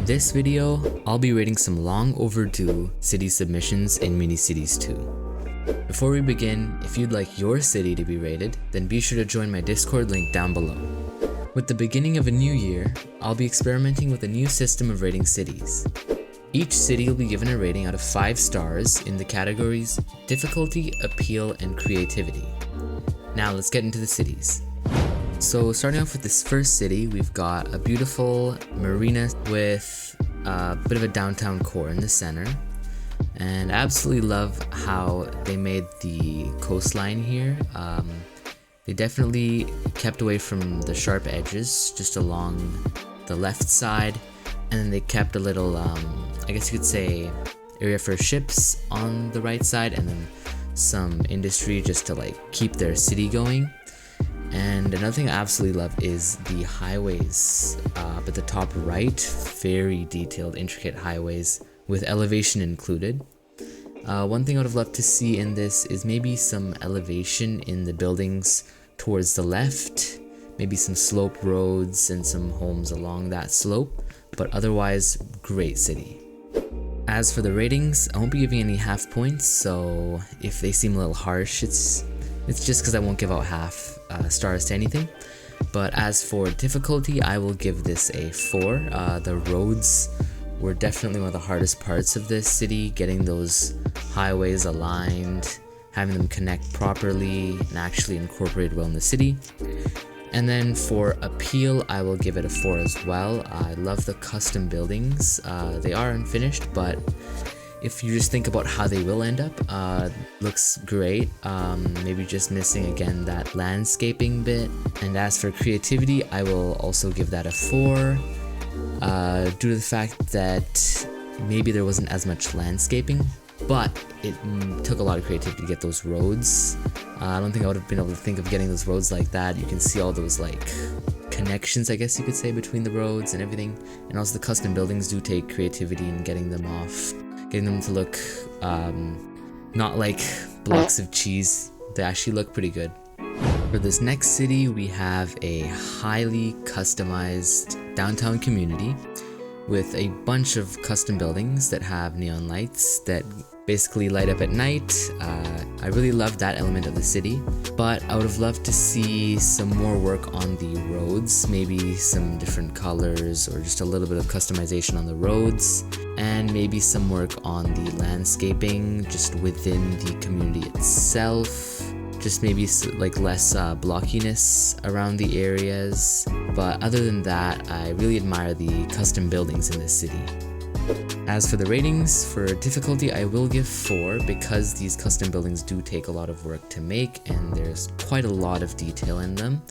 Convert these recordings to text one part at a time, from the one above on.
this video, I'll be rating some long overdue city submissions in Mini Cities 2. Before we begin, if you'd like your city to be rated, then be sure to join my Discord link down below. With the beginning of a new year, I'll be experimenting with a new system of rating cities. Each city will be given a rating out of 5 stars in the categories Difficulty, Appeal, and Creativity. Now let's get into the cities. So starting off with this first city, we've got a beautiful marina with a bit of a downtown core in the center. And I absolutely love how they made the coastline here. They definitely kept away from the sharp edges just along the left side. And then they kept a little, I guess you could say, area for ships on the right side, and then some industry just to like keep their city going. And another thing I absolutely love is the highways up at the top right. Very detailed, intricate highways with elevation included. One thing I would have loved to see in this is maybe some elevation in the buildings towards the left, maybe some slope roads and some homes along that slope, but otherwise, great city. As for the ratings, I won't be giving any half points, so if they seem a little harsh, it's just because I won't give out half stars to anything. But as for difficulty, I will give this a 4. The roads were definitely one of the hardest parts of this city, getting those highways aligned, having them connect properly and actually incorporate well in the city. And then for appeal, I will give it a 4 as well. I love the custom buildings. They are unfinished, but if you just think about how they will end up, looks great. Maybe just missing again that landscaping bit. And as for creativity, I will also give that a 4. Due to the fact that maybe there wasn't as much landscaping, but it took a lot of creativity to get those roads. I don't think I would have been able to think of getting those roads like that. You can see all those like connections, I guess you could say, between the roads and everything. And also the custom buildings do take creativity in getting them off, getting them to look not like blocks of cheese. They actually look pretty good. For this next city, we have a highly customized downtown community with a bunch of custom buildings that have neon lights that basically light up at night. I really love that element of the city, but I would have loved to see some more work on the roads, maybe some different colors or just a little bit of customization on the roads, and maybe some work on the landscaping just within the community itself. Just maybe like less blockiness around the areas. But other than that, I really admire the custom buildings in this city. As for the ratings, for difficulty I will give 4 because these custom buildings do take a lot of work to make and there's quite a lot of detail in them.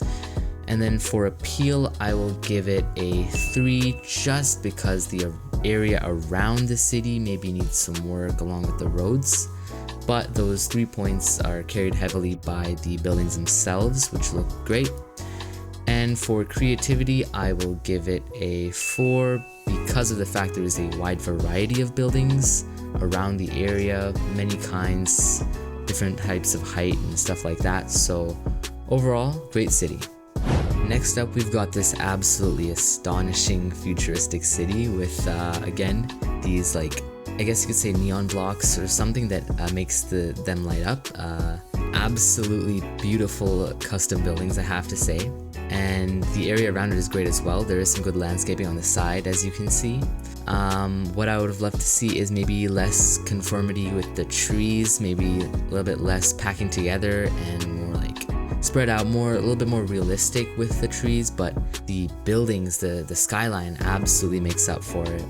And then for appeal, I will give it a 3 just because the area around the city maybe needs some work along with the roads. But those 3 points are carried heavily by the buildings themselves, which look great. And for creativity, I will give it a 4 because of the fact there is a wide variety of buildings around the area, many kinds, different types of height and stuff like that. So overall, great city. Next up, we've got this absolutely astonishing futuristic city with, again, these like, I guess you could say neon blocks or something that makes them light up. Absolutely beautiful custom buildings, I have to say. And the area around it is great as well. There is some good landscaping on the side, as you can see. What I would have loved to see is maybe less conformity with the trees, maybe a little bit less packing together and more like spread out, a little bit more realistic with the trees, but the buildings, the skyline absolutely makes up for it.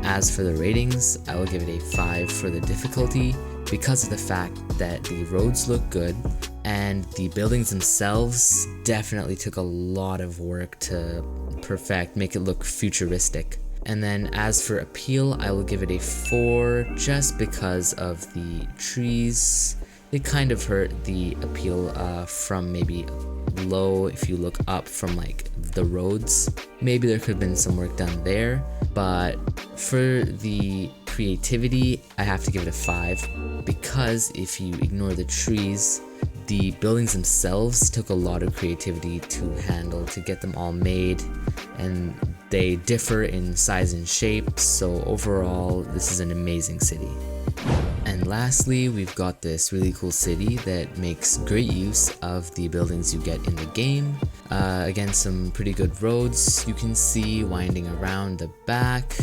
As for the ratings, I will give it a 5 for the difficulty because of the fact that the roads look good and the buildings themselves definitely took a lot of work to perfect, make it look futuristic. And then as for appeal, I will give it a 4 just because of the trees. They kind of hurt the appeal from maybe low if you look up from like the roads. Maybe there could have been some work done there, but for the creativity, I have to give it a 5 because if you ignore the trees, The buildings themselves took a lot of creativity to handle to get them all made, and they differ in size and shape, so overall this is an amazing city. And lastly, we've got this really cool city that makes great use of the buildings you get in the game. Again, some pretty good roads you can see winding around the back,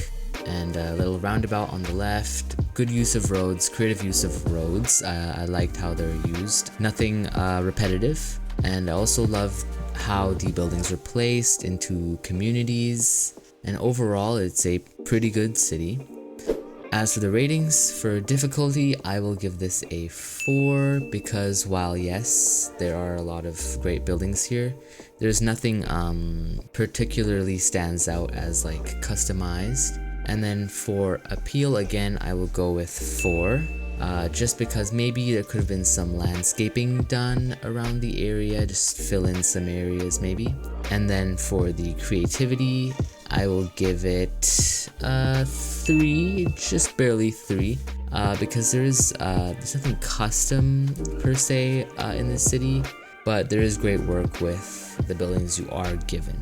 and a little roundabout on the left. Good use of roads, creative use of roads. I liked how they're used. Nothing repetitive, and I also love how the buildings were placed into communities, and overall it's a pretty good city. As for the ratings, for difficulty, I will give this a 4 because while yes, there are a lot of great buildings here, there's nothing particularly stands out as like customized. And then for appeal, again, I will go with 4. Just because maybe there could have been some landscaping done around the area, just fill in some areas maybe. And then for the creativity, I will give it 3, just barely 3, because there's nothing custom per se in the city, but there is great work with the buildings you are given.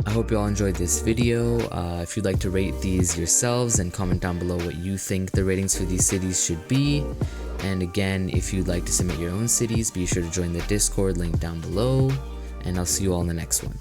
I hope you all enjoyed this video. If you'd like to rate these yourselves, then comment down below what you think the ratings for these cities should be. And again, if you'd like to submit your own cities, be sure to join the Discord link down below, and I'll see you all in the next one.